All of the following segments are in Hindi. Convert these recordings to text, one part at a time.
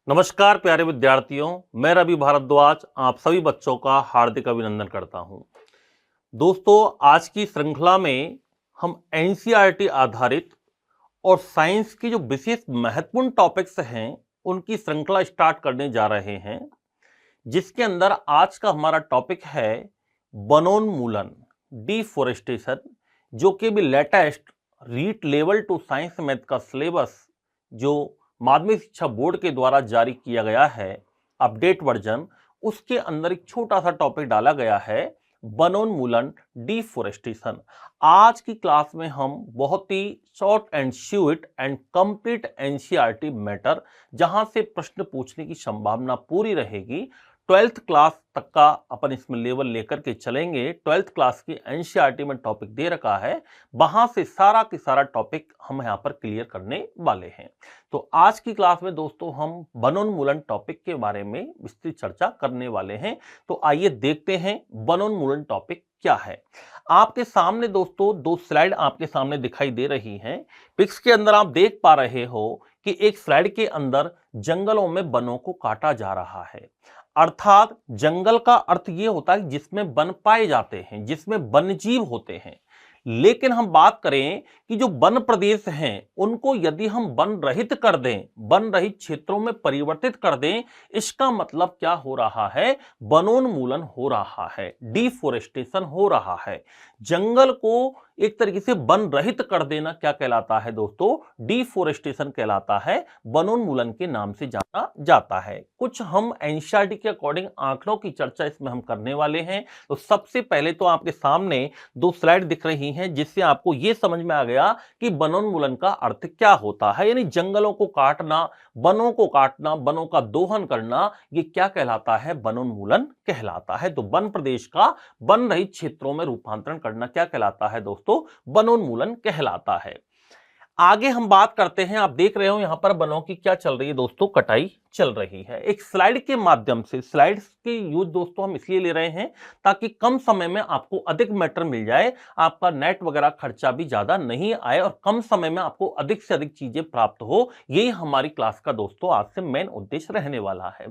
नमस्कार प्यारे विद्यार्थियों, मैं रवि भारद्वाज आप सभी बच्चों का हार्दिक अभिनंदन करता हूं। दोस्तों, आज की श्रृंखला में हम एनसीईआरटी आधारित और साइंस की जो विशेष महत्वपूर्ण टॉपिक्स हैं उनकी श्रृंखला स्टार्ट करने जा रहे हैं, जिसके अंदर आज का हमारा टॉपिक है वनोन्मूलन, डिफोरेस्टेशन, जो कि भी latest REET level two science math का सिलेबस जो माध्यमिक शिक्षा बोर्ड के द्वारा जारी किया गया है, अपडेट वर्जन, उसके अंदर एक छोटा सा टॉपिक डाला गया है वनोन्मूलन, डिफोरेस्टेशन। आज की क्लास में हम बहुत ही short and sweet and complete NCERT matter, जहां से प्रश्न पूछने की संभावना पूरी रहेगी, 12th क्लास तक का अपन इसमें लेवल लेकर के चलेंगे। 12th क्लास की एनसीईआरटी में टॉपिक दे रखा है, वहां से सारा की सारा टॉपिक हम यहां पर क्लियर करने वाले हैं। तो आज की क्लास में दोस्तों हम वनोन्मूलन टॉपिक के बारे में विस्तृत चर्चा करने वाले हैं। तो आइए देखते हैं वनोन्मूलन टॉपिक क्या है। आपके सामने दोस्तों दो स्लाइड आपके सामने दिखाई दे रही हैं। पिक्स के अंदर आप देख पा रहे हो कि एक स्लाइड के अंदर जंगलों में वनों को काटा जा रहा है। अर्थात जंगल का अर्थ यह होता है जिसमें वन पाए जाते हैं, जिसमें वन्यजीव होते हैं। लेकिन हम बात करें कि जो वन प्रदेश हैं उनको यदि हम वन रहित कर दें, वन रहित क्षेत्रों में परिवर्तित कर दें, इसका मतलब क्या हो रहा है? वनोन्मूलन हो रहा है, डिफोरेस्टेशन हो रहा है। जंगल को एक तरीके से वन रहित कर देना क्या कहलाता है दोस्तों? डिफोरेस्टेशन कहलाता है, वनोन्मूलन के नाम से जाना जाता है। कुछ हम एनसीईआरटी के अकॉर्डिंग आंकड़ों की चर्चा इसमें हम करने वाले हैं। तो सबसे पहले तो आपके सामने दो स्लाइड दिख रही हैं, जिससे आपको यह समझ में आ गया कि वनोन्मूलन का अर्थ क्या होता है। यानी जंगलों को काटना, वनों को काटना, वनों का दोहन करना, ये क्या कहलाता है? वनोन्मूलन कहलाता है। तो वन प्रदेश का वन रहित क्षेत्रों में रूपांतरण करना क्या कहलाता है दोस्तों? वनोन्मूलन कहलाता है। आगे हम बात करते हैं। आप देख रहे हो यहां पर वनों की क्या चल रही है दोस्तों? कटाई चल रही है। एक स्लाइड के माध्यम से, स्लाइड्स के यूज दोस्तों हम इसलिए ले रहे हैं ताकि कम समय में आपको अधिक मैटर मिल जाए, आपका नेट वगैरह खर्चा भी ज्यादा नहीं आए और कम समय में आपको अधिक से अधिक चीजें प्राप्त हो। यही हमारी क्लास का दोस्तों आज से मेन उद्देश्य रहने वाला है।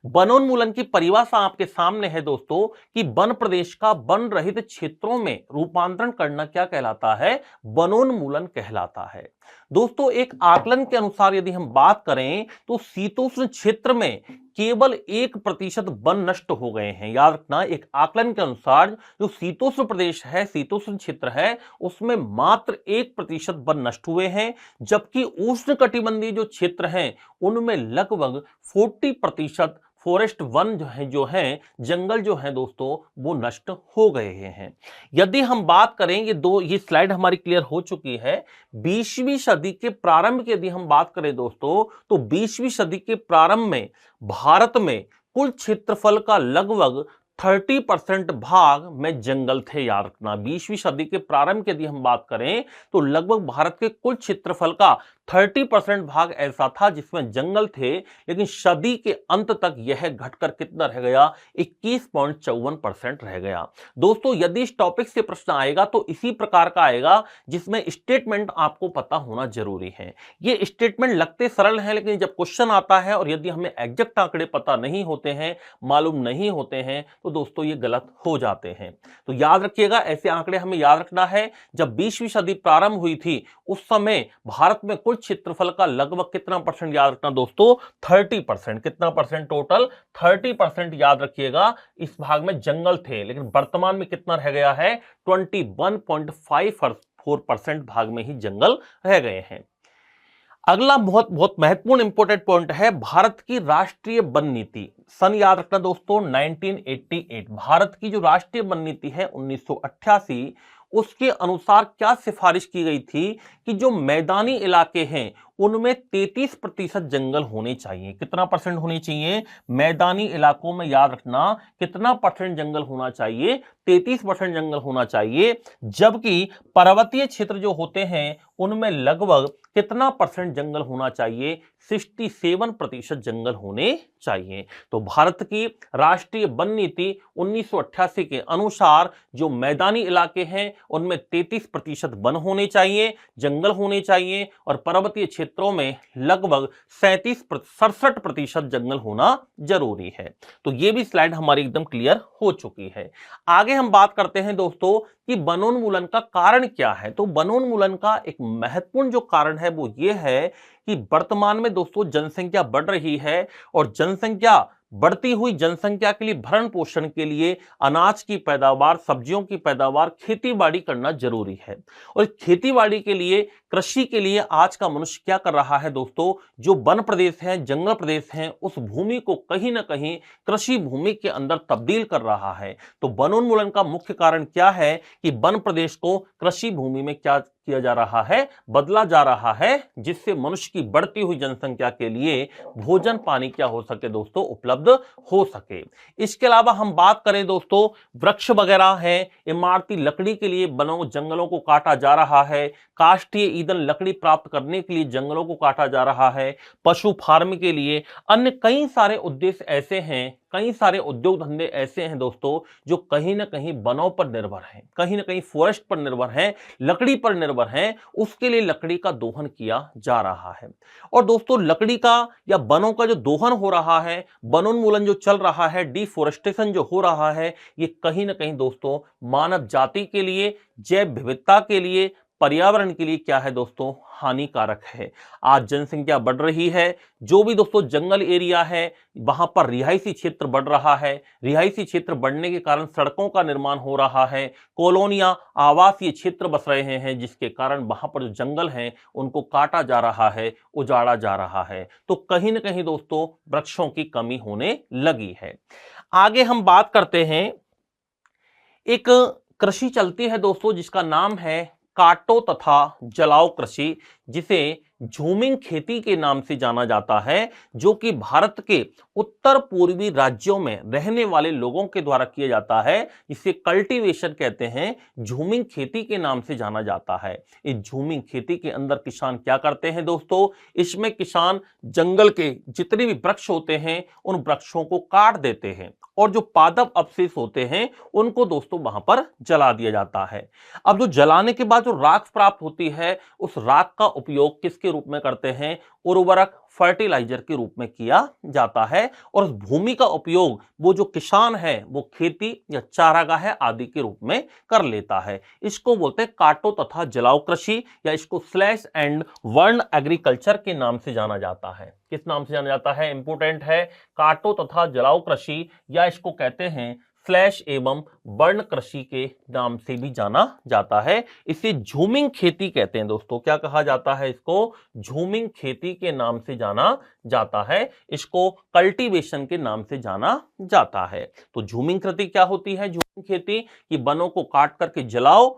वनोन्मूलन की परिभाषा आपके सामने है दोस्तों कि वन प्रदेश का वन रहित क्षेत्रों में रूपांतरण करना क्या कहलाता है? वनोन्मूलन कहलाता है। दोस्तों, एक आकलन के अनुसार यदि हम बात करें तो शीतोष्ण क्षेत्र में केवल 1% वन नष्ट हो गए हैं। याद रखना, एक आकलन के अनुसार जो शीतोष्ण प्रदेश है, शीतोष्ण क्षेत्र है, उसमें मात्र 1% वन नष्ट हुए हैं, जबकि उष्णकटिबंधीय जो क्षेत्र हैं उनमें लगभग 40% फॉरेस्ट वन जो है जंगल जो है दोस्तों वो नष्ट हो गए हैं। यदि हम बात करें, ये स्लाइड हमारी क्लियर हो चुकी है। 20वीं सदी के प्रारंभ की यदि हम बात करें दोस्तों, तो 20वीं सदी के प्रारंभ में भारत में कुल क्षेत्रफल का लगभग 30% भाग में जंगल थे। याद रखना, 20वीं सदी के प्रारंभ की यदि हम बात करें तो लगभग भारत के कुल क्षेत्रफल का 30% भाग ऐसा था जिसमें जंगल थे। लेकिन सदी के अंत तक यह घटकर कितना रह गया? 21.54% रह गया। दोस्तों, यदि इस टॉपिक से प्रश्न आएगा तो इसी प्रकार का आएगा जिसमें स्टेटमेंट आपको पता होना जरूरी है। ये स्टेटमेंट लगते सरल हैं, लेकिन जब क्वेश्चन आता है और यदि हमें एग्जैक्ट आंकड़े पता नहीं होते हैं, मालूम नहीं होते हैं, तो दोस्तों ये गलत हो जाते हैं। तो याद रखिएगा, ऐसे आंकड़े हमें याद रखना है। जब 20वीं सदी प्रारंभ हुई थी उस समय भारत में कुल क्षेत्रफल का लगभग कितना परसेंट? याद रखना दोस्तों, 30%। कितना परसेंट? टोटल 30% याद रखिएगा इस भाग में जंगल थे। लेकिन वर्तमान में कितना रह गया है? 21.54% भाग में ही जंगल रह गए हैं। अगला बहुत बहुत महत्वपूर्ण इंपोर्टेंट पॉइंट है भारत की राष्ट्रीय वन नीति। सन याद रखना दोस्तों 1988। भारत की जो राष्ट्रीय वन नीति है 1988, उसके अनुसार क्या सिफारिश की गई थी कि जो मैदानी इलाके हैं उनमें 33% जंगल होने चाहिए। कितना परसेंट होने चाहिए? मैदानी इलाकों में याद रखना कितना परसेंट जंगल होना चाहिए? 33% जंगल होना चाहिए। जबकि पर्वतीय क्षेत्र जो होते हैं उनमें लगभग कितना परसेंट जंगल होना चाहिए? 67% जंगल होने चाहिए। तो भारत की राष्ट्रीय वन नीति 1988 के अनुसार जो मैदानी इलाके हैं उनमें 33% वन होने चाहिए, जंगल होने चाहिए, और पर्वतीय क्षेत्र क्षेत्रों में लगभग 67% जंगल होना जरूरी है। तो ये भी स्लाइड हमारी एकदम क्लियर हो चुकी है। आगे हम बात करते हैं दोस्तों कि वनोन्मूलन का कारण क्या है। तो वनोन्मूलन का एक महत्वपूर्ण जो कारण है वो ये है कि वर्तमान में दोस्तों जनसंख्या बढ़ रही है और जनसंख्या बढ़ती हुई जनसंख्या के लिए भरण पोषण के लिए अनाज की पैदावार, सब्जियों की पैदावार, खेतीबाड़ी करना जरूरी है। और खेतीबाड़ी के लिए, कृषि के लिए आज का मनुष्य क्या कर रहा है दोस्तों, जो वन प्रदेश है, जंगल प्रदेश है, उस भूमि को कहीं ना कहीं कृषि भूमि के अंदर तब्दील कर रहा है। तो वनोन्मूलन का मुख्य कारण क्या है कि वन प्रदेश को कृषि भूमि में क्या किया जा रहा है, बदला जा रहा है, जिससे मनुष्य की बढ़ती हुई जनसंख्या के लिए भोजन पानी क्या हो सके दोस्तों, उपलब्ध हो सके। इसके अलावा हम बात करें दोस्तों, वृक्ष वगैरह हैं, इमारती लकड़ी के लिए वनों जंगलों को काटा जा रहा है, काष्ठीय ईंधन लकड़ी प्राप्त करने के लिए जंगलों को काटा जा रहा है, पशु फार्म के लिए, अन्य कई सारे उद्देश्य ऐसे हैं, कई सारे उद्योग धंधे ऐसे हैं दोस्तों जो कहीं ना कहीं वनों पर निर्भर हैं, कहीं ना कहीं फॉरेस्ट पर निर्भर हैं, लकड़ी पर निर्भर हैं, उसके लिए लकड़ी का दोहन किया जा रहा है। और दोस्तों लकड़ी का या वनों का जो दोहन हो रहा है, वनोन्मूलन जो चल रहा है, डिफॉरेस्टेशन जो हो रहा है, ये कहीं ना कहीं दोस्तों मानव जाति के लिए, जैव विविधता के लिए, पर्यावरण के लिए क्या है दोस्तों, हानिकारक है। आज जनसंख्या बढ़ रही है, जो भी दोस्तों जंगल एरिया है वहां पर रिहायशी क्षेत्र बढ़ रहा है, रिहायशी क्षेत्र बढ़ने के कारण सड़कों का निर्माण हो रहा है, कॉलोनियां, आवासीय क्षेत्र बस रहे हैं, जिसके कारण वहां पर जो जंगल हैं उनको काटा जा रहा है, उजाड़ा जा रहा है। तो कहीं ना कहीं दोस्तों वृक्षों की कमी होने लगी है। आगे हम बात करते हैं, एक कृषि चलती है दोस्तों जिसका नाम है काटो तथा जलाओ कृषि, जिसे झूमिंग खेती के नाम से जाना जाता है, जो कि भारत के उत्तर पूर्वी राज्यों में रहने वाले लोगों के द्वारा किया जाता है, जिसे कल्टीवेशन कहते हैं, झूमिंग खेती के नाम से जाना जाता है। इस झूमिंग खेती के अंदर किसान क्या करते हैं दोस्तों, इसमें किसान जंगल के जितने भी वृक्ष होते हैं उन वृक्षों को काट देते हैं और जो पादप अवशेष होते हैं उनको दोस्तों वहां पर जला दिया जाता है। अब जो जलाने के बाद जो राख प्राप्त होती है, उस राख का उपयोग किसके रूप में करते हैं, उर्वरक, फर्टिलाइजर के रूप में किया जाता है। और उस भूमि का उपयोग वो जो किसान है वो खेती या चारागाह आदि के रूप में कर लेता है। इसको बोलते हैं काटो तथा जलाओ कृषि, या इसको स्लैश एंड बर्न एग्रीकल्चर के नाम से जाना जाता है। किस नाम से जाना जाता है, इंपोर्टेंट है, काटो तथा जलाओ कृषि, या इसको कहते हैं स्लैश एवं बर्न कृषि के नाम से भी जाना जाता है। इसे झूमिंग खेती कहते हैं दोस्तों। क्या कहा जाता है इसको, झूमिंग खेती के नाम से जाना जाता है, इसको कल्टीवेशन के नाम से जाना जाता है। तो झूमिंग खेती क्या होती है, झूमिंग खेती कि वनों को काट करके जलाओ,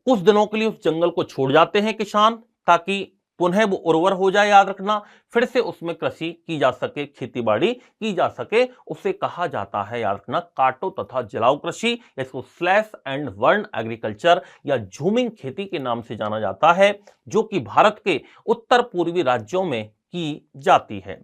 कुछ दिनों के लिए उस जंगल को छोड़ जाते हैं किसान ताकि पुनः वो उर्वर हो जाए, याद रखना, फिर से उसमें कृषि की जा सके, खेतीबाड़ी की जा सके, उसे कहा जाता है, याद रखना, काटो तथा जलाओ कृषि, इसको स्लैश एंड बर्न एग्रीकल्चर या झूमिंग खेती के नाम से जाना जाता है, जो कि भारत के उत्तर पूर्वी राज्यों में की जाती है।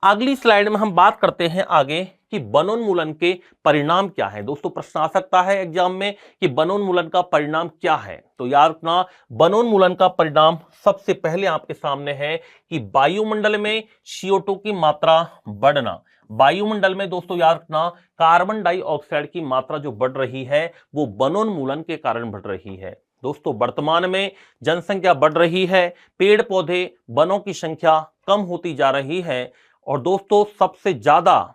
अगली स्लाइड में हम बात करते हैं आगे कि वनोन्मूलन के परिणाम क्या है। दोस्तों प्रश्न आ सकता है एग्जाम में कि वनोन्मूलन का परिणाम क्या है। तो याद रखना, वनोन्मूलन का परिणाम सबसे पहले आपके सामने है कि वायुमंडल में CO2 की मात्रा बढ़ना। वायुमंडल में दोस्तों याद रखना, कार्बन डाइऑक्साइड की मात्रा जो बढ़ रही है वो वनोन्मूलन के कारण बढ़ रही है। दोस्तों वर्तमान में जनसंख्या बढ़ रही है, पेड़ पौधे, वनों की संख्या कम होती जा रही है, और दोस्तों सबसे ज्यादा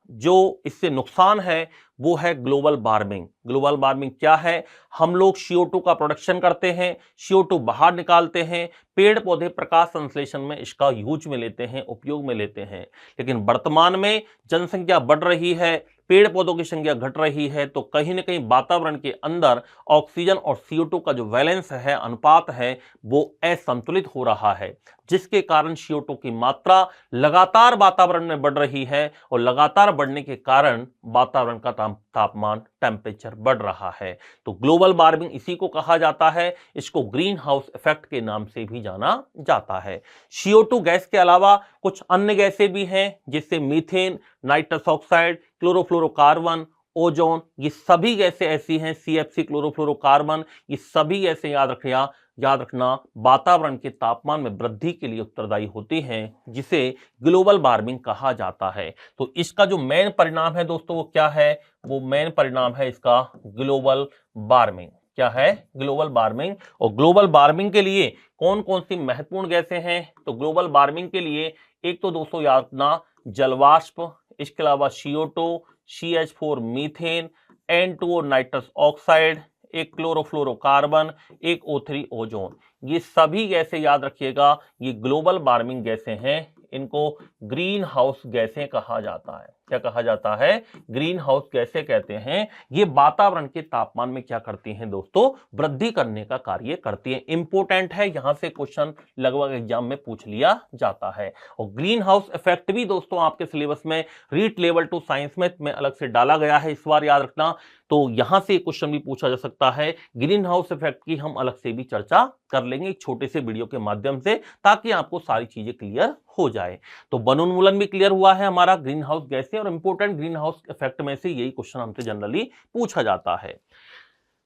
जो इससे नुकसान है वो है ग्लोबल वार्मिंग। ग्लोबल वार्मिंग क्या है, हम लोग CO2 का प्रोडक्शन करते हैं, CO2 बाहर निकालते हैं, पेड़ पौधे प्रकाश संश्लेषण में इसका यूज में लेते हैं, उपयोग में लेते हैं, लेकिन वर्तमान में जनसंख्या बढ़ रही है, पेड़ पौधों की संख्या घट रही है, तो कहीं ना कहीं वातावरण के अंदर ऑक्सीजन और CO2 का जो बैलेंस है, अनुपात है, वो असंतुलित हो रहा है, जिसके कारण CO2 की मात्रा लगातार वातावरण में बढ़ रही है, और लगातार बढ़ने के कारण वातावरण का तापमान, टेम्परेचर बढ़ रहा है। तो ग्लोबल वार्मिंग इसी को कहा जाता है, इसको ग्रीन हाउस इफेक्ट के नाम से भी जाना जाता है। CO2 गैस के अलावा कुछ अन्य गैसें भी हैं, जिससे methane, nitrous oxide, chlorofluorocarbon, ozone, ये सभी गैसें ऐसी हैं, CFC क्लोरोफ्लोरोकार्बन, ये सभी गैसें याद रखिएगा, याद रखना वातावरण के तापमान में वृद्धि के लिए उत्तरदायी होती हैं, जिसे ग्लोबल वार्मिंग कहा जाता है। तो इसका जो मेन परिणाम है दोस्तों वो क्या है, वो मेन परिणाम है इसका ग्लोबल वार्मिंग। क्या है, ग्लोबल वार्मिंग। और ग्लोबल वार्मिंग के लिए कौन कौन सी महत्वपूर्ण गैसें हैं, तो ग्लोबल वार्मिंग के लिए एक तो दोस्तों याद रखना जलवाष्प, इसके अलावा CO2, CH4 methane, N2O nitrous oxide, एक क्लोरोफ्लोरोकार्बन, एक O3 ओजोन। ये सभी गैसें याद रखिएगा, ये ग्लोबल वार्मिंग गैसें हैं। इनको ग्रीन हाउस गैसें कहा जाता है। क्या कहा जाता है, ग्रीन हाउस गैसें कहते हैं। ये वातावरण के तापमान में क्या करती हैं दोस्तों, वृद्धि करने का कार्य करती हैं। इंपोर्टेंट है, यहां से क्वेश्चन लगभग एग्जाम में पूछ लिया जाता है। और ग्रीन हाउस इफेक्ट भी दोस्तों आपके सिलेबस में रीट लेवल 2 साइंस में अलग से डाला गया है, इस बार याद रखना। तो यहां से क्वेश्चन भी पूछा जा सकता है। ग्रीन हाउस इफेक्ट की हम अलग से भी चर्चा कर लेंगे एक छोटे से वीडियो के माध्यम से, ताकि आपको सारी चीजें क्लियर हो जाए। तो वनोन्मूलन भी क्लियर हुआ है हमारा, ग्रीन हाउस गैसें और इंपोर्टेंट ग्रीन हाउस इफेक्ट में से यही क्वेश्चन हमसे जनरली पूछा जाता है।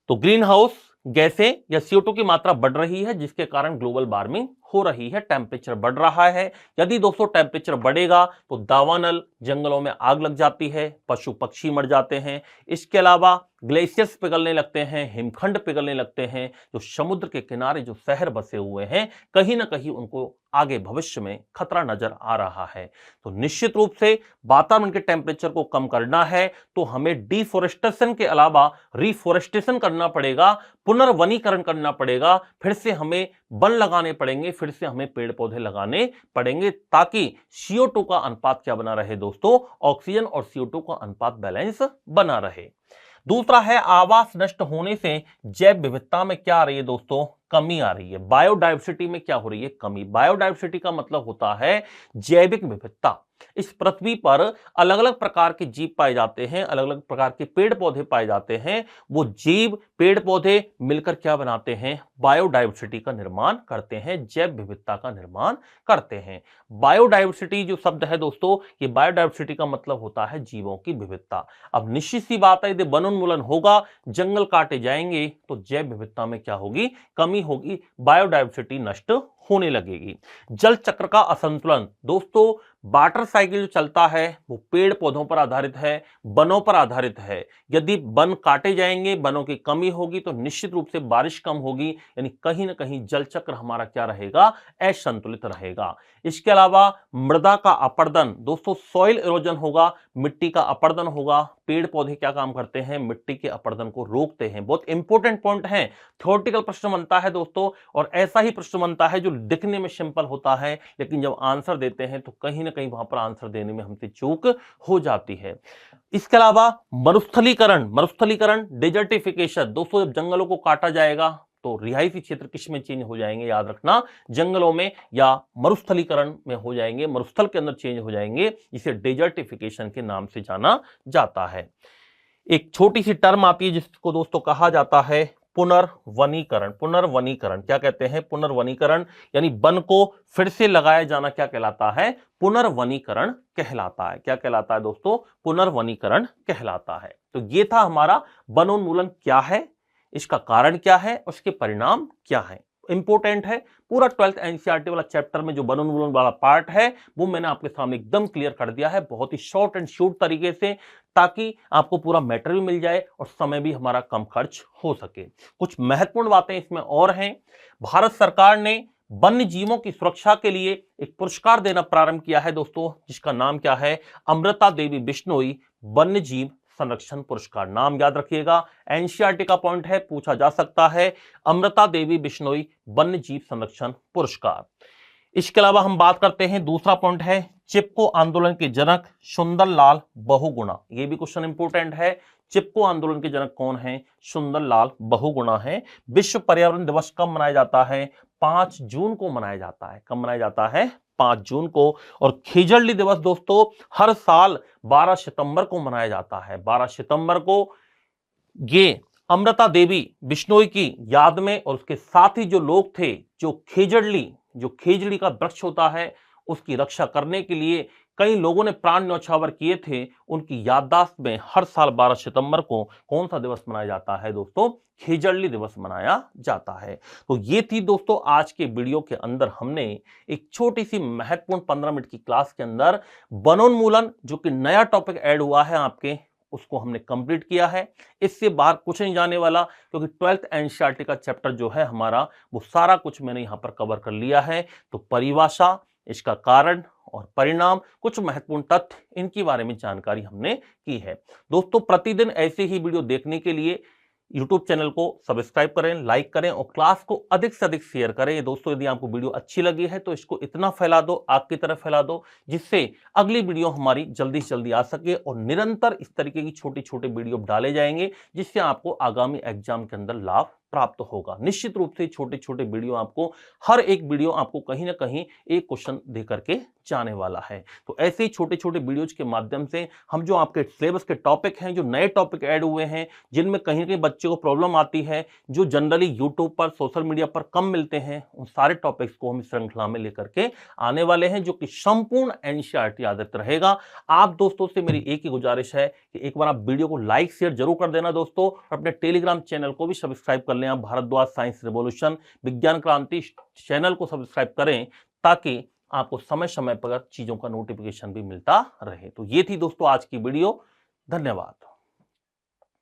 तो ग्रीन हाउस गैसें या CO2 की मात्रा बढ़ रही है, जिसके कारण ग्लोबल वार्मिंग हो रही है, टेम्परेचर बढ़ रहा है। यदि दोस्तों टेम्परेचर बढ़ेगा तो दावानल जंगलों में आग लग जाती है, पशु पक्षी मर जाते हैं। इसके अलावा ग्लेशियर्स पिघलने लगते हैं, हिमखंड पिघलने लगते हैं। जो समुद्र के किनारे जो शहर बसे हुए हैं, कहीं ना कहीं उनको आगे भविष्य में खतरा नजर आ रहा है। तो निश्चित रूप से वातावरण के टेम्परेचर को कम करना है तो हमें डिफोरेस्टेशन के अलावा रिफोरेस्टेशन करना पड़ेगा, पुनर्वनीकरण करना पड़ेगा। फिर से हमें वन लगाने पड़ेंगे, फिर से हमें पेड़ पौधे लगाने पड़ेंगे, ताकि CO2 का अनुपात क्या बना रहे दोस्तों, ऑक्सीजन और CO2 का अनुपात बैलेंस बना रहे। दूसरा है आवास नष्ट होने से जैव विविधता में क्या आ रही है दोस्तों, कमी आ रही है। बायोडाइवर्सिटी में क्या हो रही है, कमी। बायोडाइवर्सिटी का मतलब होता है जैविक विविधता। इस पृथ्वी पर अलग अलग प्रकार के जीव पाए जाते हैं, अलग अलग प्रकार के पेड़ पौधे पाए जाते हैं। वो जीव पेड़ पौधे मिलकर क्या बनाते हैं, बायोडाइवर्सिटी का निर्माण करते हैं, जैव विविधता का निर्माण करते हैं। बायोडाइवर्सिटी जो शब्द है दोस्तों, ये बायोडाइवर्सिटी का मतलब होता है जीवों की विविधता। अब निश्चित सी बात है, यदि वनोन्मूलन होगा, जंगल काटे जाएंगे, तो जैव विविधता में क्या होगी, कमी होगी, बायोडाइवर्सिटी नष्ट होने लगेगी। जल चक्र का असंतुलन दोस्तों, वाटर साइकिल जो चलता है वो पेड़ पौधों पर आधारित है, वनों पर आधारित है। यदि वन काटे जाएंगे, वनों की कमी होगी, तो निश्चित रूप से बारिश कम होगी, यानी कहीं ना कहीं जल चक्र हमारा क्या रहेगा, असंतुलित रहेगा। इसके अलावा मृदा का अपरदन दोस्तों, सॉइल इरोजन होगा, मिट्टी का अपरदन होगा। पेड़ पौधे क्या काम करते हैं, मिट्टी के अपरदन को रोकते हैं। बहुत इंपॉर्टेंट पॉइंट है, थ्योरेटिकल प्रश्न बनता है दोस्तों, और ऐसा ही प्रश्न बनता है जो दिखने में सिंपल होता है, लेकिन जब आंसर देते हैं तो कहीं ना कहीं वहां पर आंसर देने में हमसे चूक हो जाती है। इसके अलावा मरुस्थलीकरण डेजर्टिफिकेशन दोस्तों, जब जंगलों को काटा जाएगा तो रिहायशी क्षेत्र किस में चेंज हो जाएंगे, याद रखना, जंगलों में या मरुस्थलीकरण में हो जाएंगे, मरुस्थल के अंदर चेंज हो जाएंगे, जिसे डेजर्टिफिकेशन के नाम से जाना जाता है। एक छोटी सी टर्म आती है जिसको दोस्तों कहा जाता है पुनर्वनीकरण। पुनर्वनीकरण क्या कहते हैं, पुनर्वनीकरण यानी वन को फिर से लगाया जाना क्या कहलाता है, पुनर्वनीकरण कहलाता है। क्या कहलाता है दोस्तों, पुनर्वनीकरण कहलाता है। तो ये था हमारा वनोन्मूलन क्या है, इसका कारण क्या है, उसके परिणाम क्या है। इंपॉर्टेंट है, पूरा 12th NCERT वाला चैप्टर में जो वनोन्मूलन वाला पार्ट है वो मैंने आपके सामने एकदम क्लियर कर दिया है, बहुत ही शॉर्ट एंड शूट तरीके से, ताकि आपको पूरा मैटर भी मिल जाए और समय भी हमारा कम खर्च हो सके। कुछ महत्वपूर्ण बातें इसमें और हैं। भारत सरकार ने वन्य जीवों की सुरक्षा के लिए एक पुरस्कार देना प्रारंभ किया है दोस्तों, जिसका नाम क्या है, अमृता देवी बिश्नोई वन्य जीव संरक्षण पुरस्कार। नाम याद रखिएगा, NCERT का पॉइंट है, पूछा जा सकता है, अमृता देवी बिश्नोई वन्य जीव संरक्षण पुरस्कार। इसके अलावा हम बात करते हैं, दूसरा पॉइंट है चिपको आंदोलन के जनक सुंदरलाल बहुगुणा। यह भी क्वेश्चन इंपोर्टेंट है। चिपको आंदोलन के जनक कौन है, सुंदरलाल बहुगुणा है। विश्व पर्यावरण दिवस कब मनाया जाता है, 5 जून को मनाया जाता है। कब मनाया जाता है, 5 जून को। और खेजड़ली दिवस दोस्तों हर साल 12 सितंबर को मनाया जाता है। 12 सितंबर को ये अमृता देवी बिश्नोई की याद में, और उसके साथ ही जो लोग थे, जो खेजड़ी का वृक्ष होता है उसकी रक्षा करने के लिए कई लोगों ने प्राण न्यौछावर किए थे, उनकी याददाश्त में हर साल 12 सितंबर को कौन सा दिवस मनाया जाता है दोस्तों? खेजड़ली दिवस मनाया जाता है। तो ये थी दोस्तों आज के वीडियो के अंदर हमने एक छोटी सी महत्वपूर्ण 15 मिनट की क्लास के अंदर वनोन्मूलन, जो कि नया टॉपिक ऐड हुआ है आपके, उसको हमने कंप्लीट किया है। इससे बाहर कुछ नहीं जाने वाला, क्योंकि 12th एनसीईआरटी का चैप्टर जो है हमारा, वो सारा कुछ मैंने यहां पर कवर कर लिया है। तो परिभाषा, इसका कारण और परिणाम, कुछ महत्वपूर्ण तथ्य, इनके बारे में जानकारी हमने की है। दोस्तों प्रतिदिन ऐसे ही वीडियो देखने के लिए YouTube चैनल को सब्सक्राइब करें, लाइक करें और क्लास को अधिक से अधिक शेयर करें। दोस्तों यदि आपको वीडियो अच्छी लगी है तो इसको इतना फैला दो, आग की तरफ फैला दो, जिससे अगली वीडियो हमारी जल्दी से जल्दी आ सके। और निरंतर इस तरीके की छोटे छोटे वीडियो डाले जाएंगे, जिससे आपको आगामी एग्जाम के अंदर लाभ प्राप्त होगा। निश्चित रूप से छोटे छोटे वीडियो आपको, हर एक वीडियो आपको कहीं ना कहीं एक क्वेश्चन दे करके जाने वाला है। तो ऐसे ही छोटे छोटे वीडियोज के माध्यम से हम जो आपके सिलेबस के टॉपिक हैं, जो नए टॉपिक ऐड हुए हैं, जिनमें कहीं ना कहीं बच्चे को प्रॉब्लम आती है, जो जनरली यूट्यूब पर, सोशल मीडिया पर कम मिलते हैं, उन सारे टॉपिक्स को हम इस श्रृंखला में लेकर के आने वाले हैं, जो कि संपूर्ण एनसीईआरटी आधारित रहेगा। आप दोस्तों से मेरी एक ही गुजारिश है कि एक बार आप वीडियो को लाइक शेयर जरूर कर देना दोस्तों, और अपने टेलीग्राम चैनल को भी सब्सक्राइब कर लें। आप भारद्वाज साइंस रिवॉल्यूशन विज्ञान क्रांति चैनल को सब्सक्राइब करें, ताकि आपको समय समय पर चीजों का नोटिफिकेशन भी मिलता रहे। तो ये थी दोस्तों आज की वीडियो। धन्यवाद।